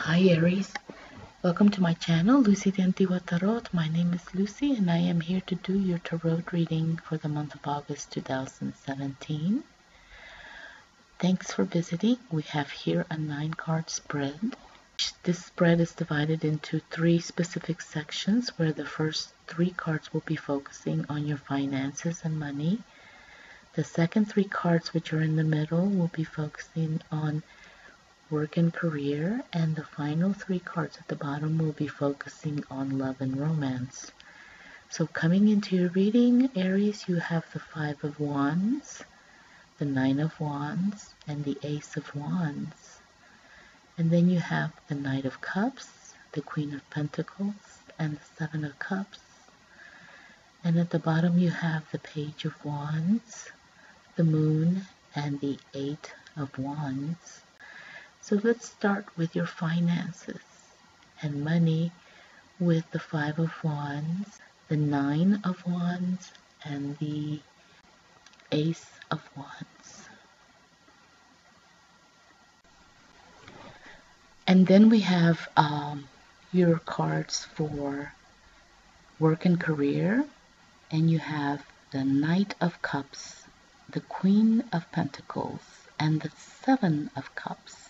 Hi Aries, welcome to my channel, Lucy the Antigua Tarot. My name is Lucy and I am here to do your tarot reading for the month of August 2017. Thanks for visiting. We have here a 9-card spread. This spread is divided into 3 specific sections where the first 3 cards will be focusing on your finances and money. The second 3 cards, which are in the middle, will be focusing on work and career, and the final 3 cards at the bottom will be focusing on love and romance. So coming into your reading, Aries, you have the 5 of Wands, the 9 of Wands, and the Ace of Wands. And then you have the Knight of Cups, the Queen of Pentacles, and the 7 of Cups. And at the bottom you have the Page of Wands, the Moon, and the 8 of Wands. So let's start with your finances and money with the 5 of Wands, the 9 of Wands, and the Ace of Wands. And then we have your cards for work and career, and you have the Knight of Cups, the Queen of Pentacles, and the 7 of Cups.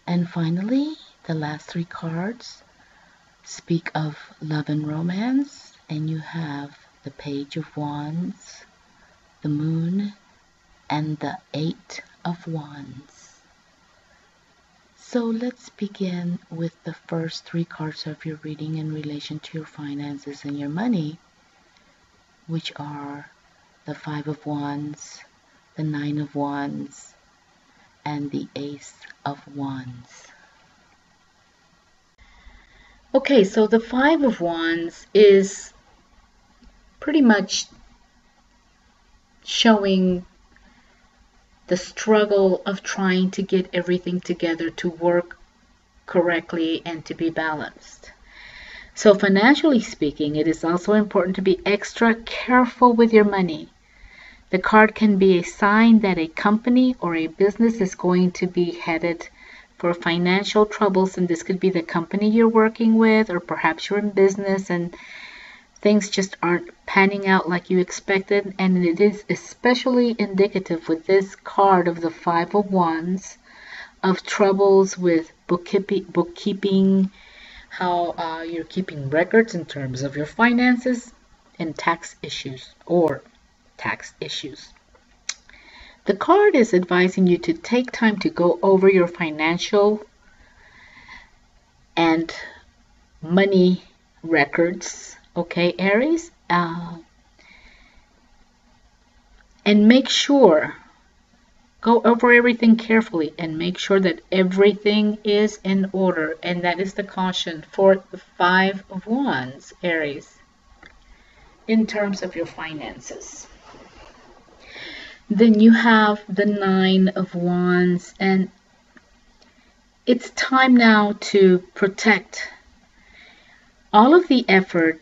And finally, the last 3 cards speak of love and romance, and you have the Page of Wands, the Moon, and the 8 of Wands. So let's begin with the first 3 cards of your reading in relation to your finances and your money, which are the 5 of Wands, the 9 of Wands, and the Ace of Wands. Okay, so the 5 of Wands is pretty much showing the struggle of trying to get everything together to work correctly and to be balanced. So financially speaking, it is also important to be extra careful with your money. The card can be a sign that a company or a business is going to be headed for financial troubles, and this could be the company you're working with, or perhaps you're in business and things just aren't panning out like you expected. And it is especially indicative with this card of the 5 of Wands of troubles with bookkeeping, how you're keeping records in terms of your finances, and tax issues. The card is advising you to take time to go over your financial and money records, okay, Aries? And make sure, go over everything carefully and make sure that everything is in order. And that is the caution for the 5 of Wands, Aries, in terms of your finances. Then you have the 9 of Wands, and it's time now to protect all of the effort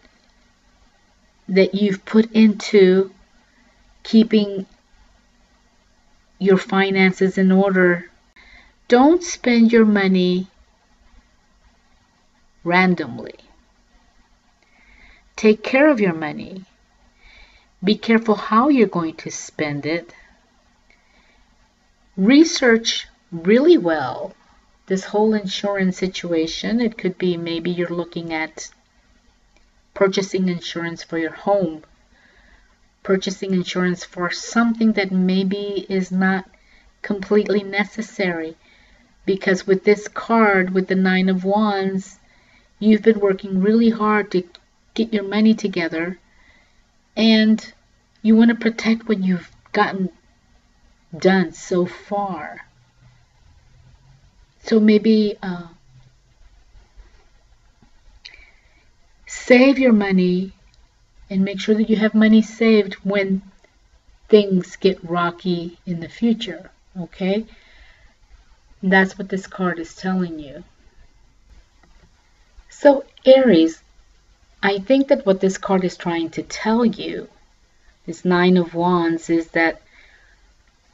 that you've put into keeping your finances in order. Don't spend your money randomly. Take care of your money. Be careful how you're going to spend it. Research really well this whole insurance situation. It could be maybe you're looking at purchasing insurance for your home, purchasing insurance for something that maybe is not completely necessary, because with this card, with the 9 of Wands, you've been working really hard to get your money together, and you want to protect what you've gotten done so far. So maybe save your money and make sure that you have money saved when things get rocky in the future, okay? That's what this card is telling you. So Aries, I think that what this card is trying to tell you, this 9 of Wands, is that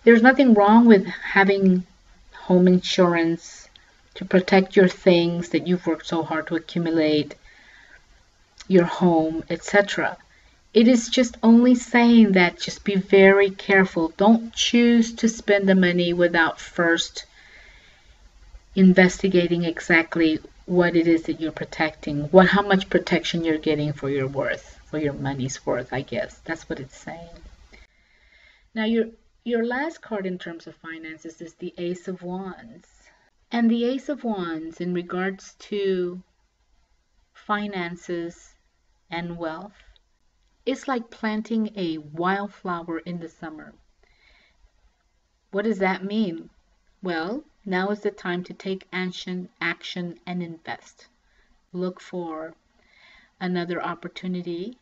there's nothing wrong with having home insurance, to protect your things that you've worked so hard to accumulate, your home, etc. It is just only saying that just be very careful. Don't choose to spend the money without first investigating exactly what it is that you're protecting, how much protection you're getting for your worth, for your money's worth, I guess. That's what it's saying. Now your last card in terms of finances is the Ace of Wands. And the Ace of Wands in regards to finances and wealth, it's like planting a wildflower in the summer. What does that mean? Well, now is the time to take action and invest. Look for another opportunity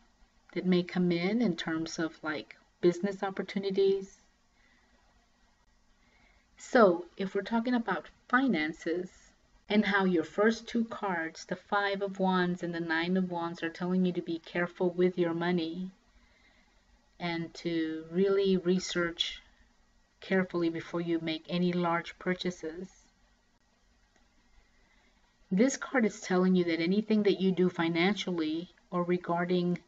that may come in terms of like business opportunities. So if we're talking about finances and how your first two cards, the Five of Wands and the Nine of Wands, are telling you to be careful with your money and to really research carefully before you make any large purchases. This card is telling you that anything that you do financially or regarding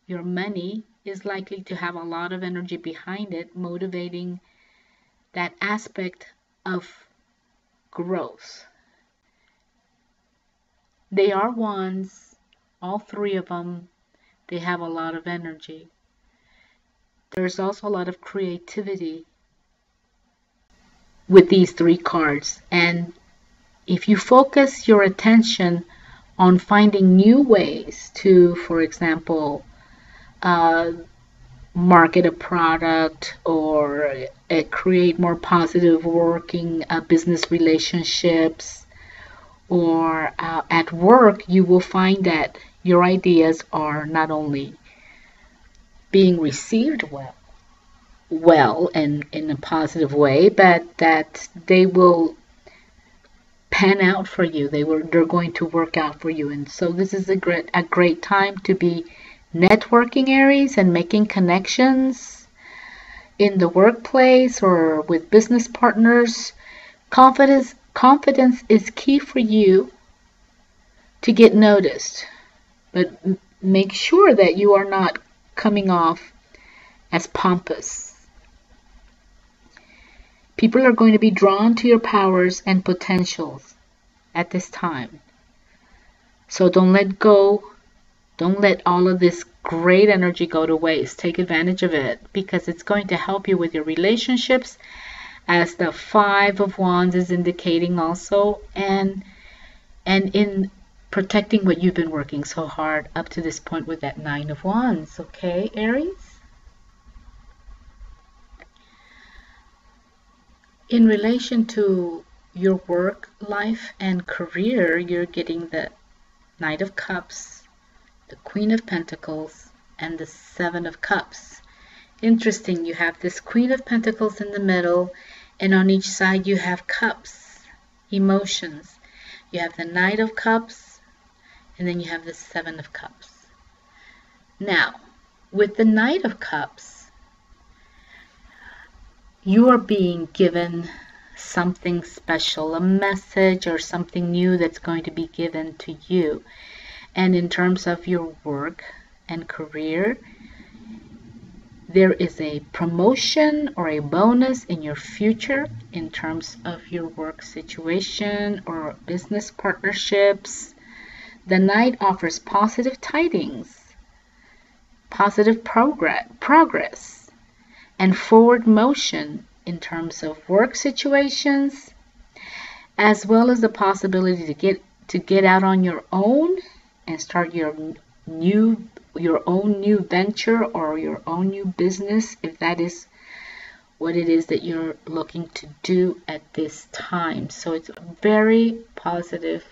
your money is likely to have a lot of energy behind it, motivating that aspect of growth. They are wands, all three of them. They have a lot of energy. There's also a lot of creativity with these three cards. And if you focus your attention on finding new ways to, for example, market a product or create more positive working business relationships, or at work, you will find that your ideas are not only being received well and in a positive way, but that they will pan out for you. They're going to work out for you. And so this is a great time to be networking, Aries, and making connections in the workplace or with business partners. Confidence is key for you to get noticed, but make sure that you are not coming off as pompous. People are going to be drawn to your powers and potentials at this time. So don't let go. Don't let all of this great energy go to waste. Take advantage of it because it's going to help you with your relationships, as the Five of Wands is indicating also, and in protecting what you've been working so hard up to this point with that Nine of Wands. Okay, Aries? In relation to your work life and career, you're getting the Knight of Cups, the Queen of Pentacles, and the Seven of Cups. Interesting, you have this Queen of Pentacles in the middle, and on each side you have cups, emotions. You have the Knight of Cups, and then you have the Seven of Cups. Now, with the Knight of Cups, you are being given something special, a message or something new that's going to be given to you. And in terms of your work and career, there is a promotion or a bonus in your future in terms of your work situation or business partnerships. The Knight offers positive tidings, positive progress, and forward motion in terms of work situations, as well as the possibility to get out on your own and start your own new venture or your own new business, if that is what it is that you're looking to do at this time. So it's a very positive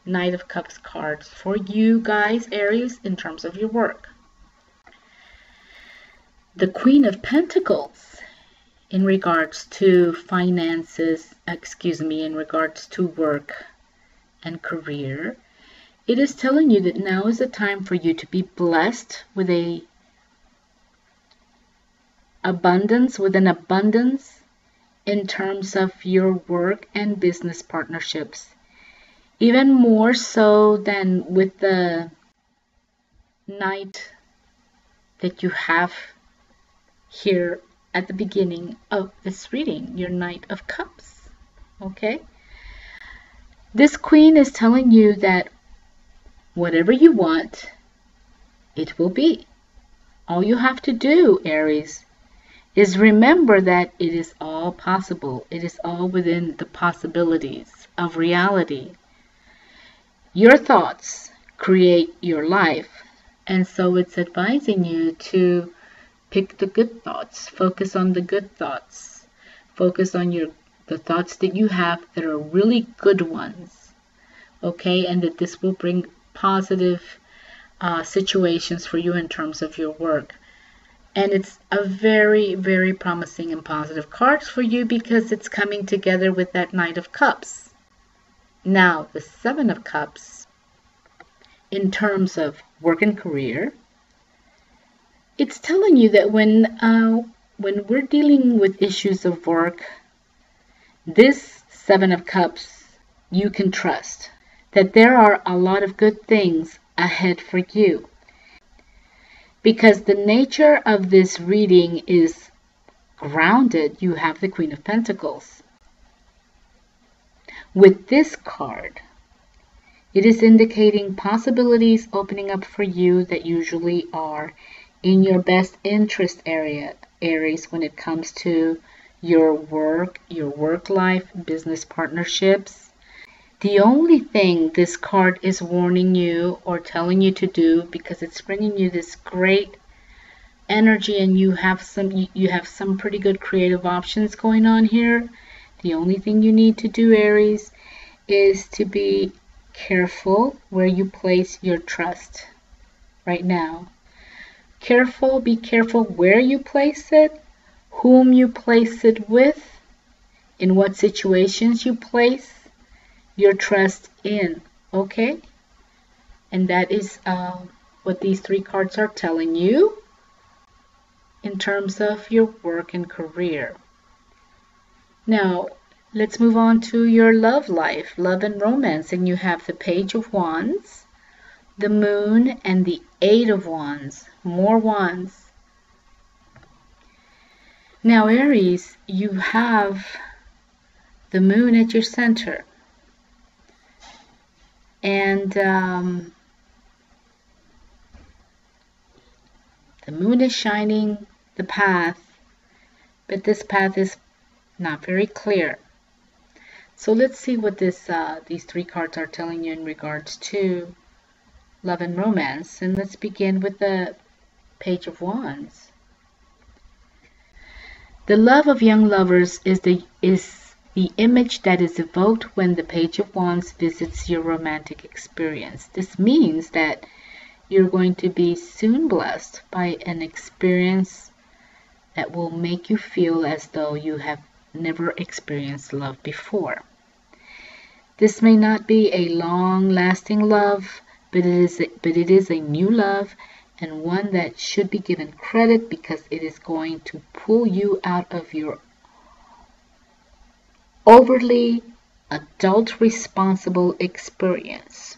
Knight of Cups cards for you guys, Aries, in terms of your work. The Queen of Pentacles in regards to finances, in regards to work and career, it is telling you that now is the time for you to be blessed with an abundance in terms of your work and business partnerships, even more so than with the Knight that you have here at the beginning of this reading, your Knight of Cups. Okay? This Queen is telling you that whatever you want, it will be. All you have to do, Aries, is remember that it is all possible. It is all within the possibilities of reality. Your thoughts create your life, and so it's advising you to pick the good thoughts. Focus on the good thoughts. Focus on the thoughts that you have that are really good ones. Okay, and that this will bring positive situations for you in terms of your work. And it's a very, very promising and positive card for you because it's coming together with that Knight of Cups. Now, the Seven of Cups, in terms of work and career, it's telling you that when we're dealing with issues of work, this Seven of Cups, you can trust that there are a lot of good things ahead for you. Because the nature of this reading is grounded, you have the Queen of Pentacles. With this card, it is indicating possibilities opening up for you that usually are in your best interest area, Aries, when it comes to your work life, business partnerships. The only thing this card is warning you or telling you to do, because it's bringing you this great energy and you have some pretty good creative options going on here. The only thing you need to do, Aries, is to be careful where you place your trust right now. Be careful where you place it, whom you place it with, in what situations you place your trust in, okay? And that is what these three cards are telling you in terms of your work and career. Now, let's move on to your love life, love and romance. And you have the Page of Wands, the Moon, and the Eight of Wands. More wands. Now, Aries, you have the Moon at your center. And the Moon is shining the path, but this path is not very clear. So let's see what these three cards are telling you in regards to love and romance. And let's begin with the Page of Wands. The love of young lovers is the image that is evoked when the Page of Wands visits your romantic experience. This means that you're going to be soon blessed by an experience that will make you feel as though you have never experienced love before. This may not be a long-lasting love, but it is a new love, and one that should be given credit because it is going to pull you out of your overly adult responsible experience.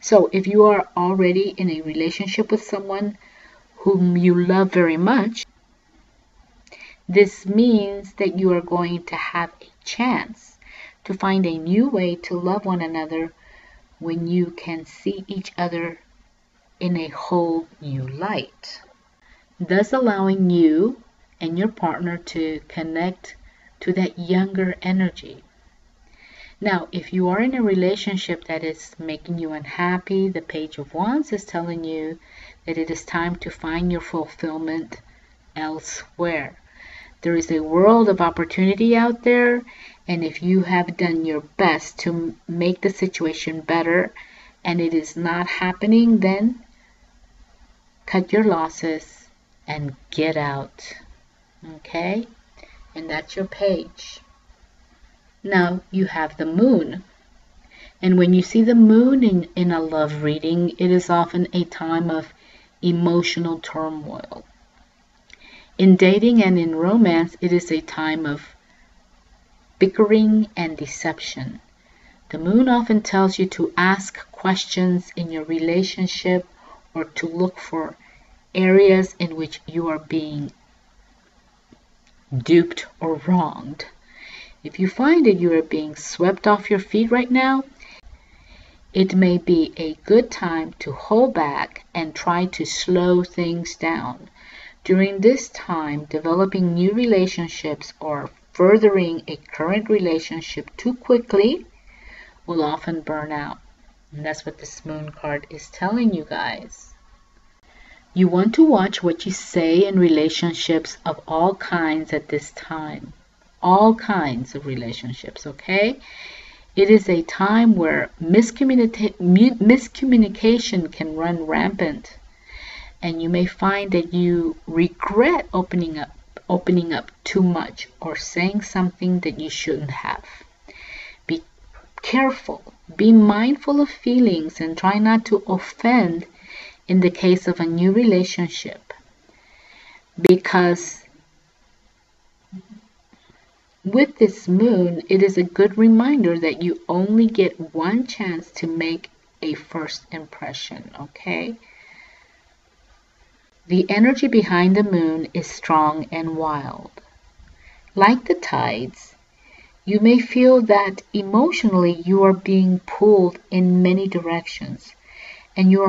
So if you are already in a relationship with someone whom you love very much, this means that you are going to have a chance to find a new way to love one another when you can see each other in a whole new light, thus allowing you and your partner to connect to that younger energy. Now, if you are in a relationship that is making you unhappy, the Page of Wands is telling you that it is time to find your fulfillment elsewhere. There is a world of opportunity out there, and if you have done your best to make the situation better and it is not happening, then cut your losses and get out. Okay? And that's your page. Now you have the Moon. And when you see the Moon in a love reading, it is often a time of emotional turmoil. In dating and in romance, it is a time of bickering, and deception. The moon often tells you to ask questions in your relationship or to look for areas in which you are being duped or wronged. If you find that you are being swept off your feet right now, it may be a good time to hold back and try to slow things down. During this time, developing new relationships or furthering a current relationship too quickly will often burn out. And that's what this moon card is telling you guys. You want to watch what you say in relationships of all kinds at this time. All kinds of relationships, okay? It is a time where miscommunication can run rampant, and you may find that you regret opening up too much or saying something that you shouldn't have. Be careful. Be mindful of feelings and try not to offend in the case of a new relationship, because with this moon, it is a good reminder that you only get one chance to make a first impression, okay? The energy behind the moon is strong and wild. Like the tides, you may feel that emotionally you are being pulled in many directions, and you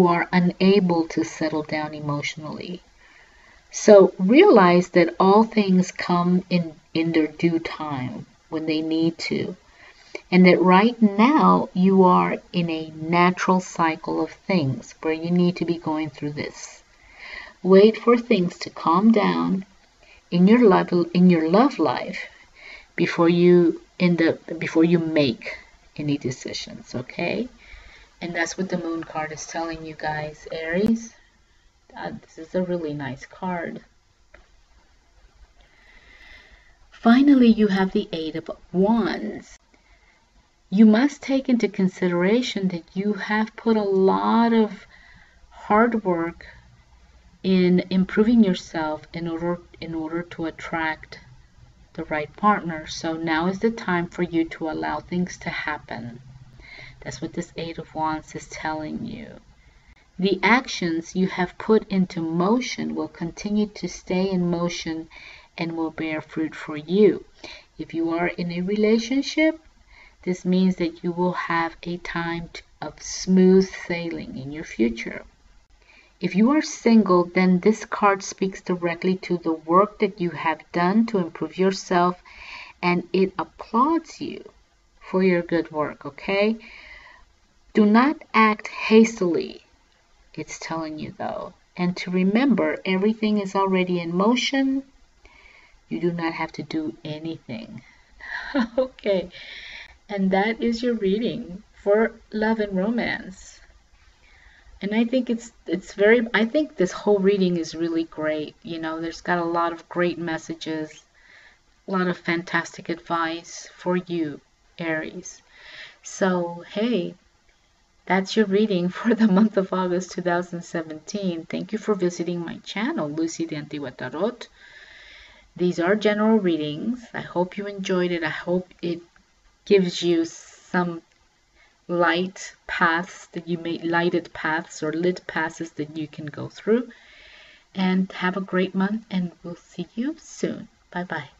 are unable to settle down emotionally. So realize that all things come in their due time when they need to, and that right now you are in a natural cycle of things where you need to be going through this. Wait for things to calm down in your love life before you make any decisions, okay? And that's what the moon card is telling you guys, Aries. This is a really nice card. Finally, you have the Eight of Wands. You must take into consideration that you have put a lot of hard work in improving yourself in order to attract the right partner. So now is the time for you to allow things to happen. That's what this Eight of Wands is telling you. The actions you have put into motion will continue to stay in motion and will bear fruit for you. If you are in a relationship, this means that you will have a time of smooth sailing in your future. If you are single, then this card speaks directly to the work that you have done to improve yourself, and it applauds you for your good work, okay? Do not act hastily, it's telling you though. And to remember, everything is already in motion. You do not have to do anything. Okay, and that is your reading for love and romance. And I think I think this whole reading is really great. You know, there's got a lot of great messages, a lot of fantastic advice for you, Aries. So, hey, that's your reading for the month of August 2017. Thank you for visiting my channel, Lucy de Antigua Tarot. These are general readings. I hope you enjoyed it. I hope it gives you some lighted paths or lit paths that you can go through. And have a great month, and we'll see you soon. Bye bye.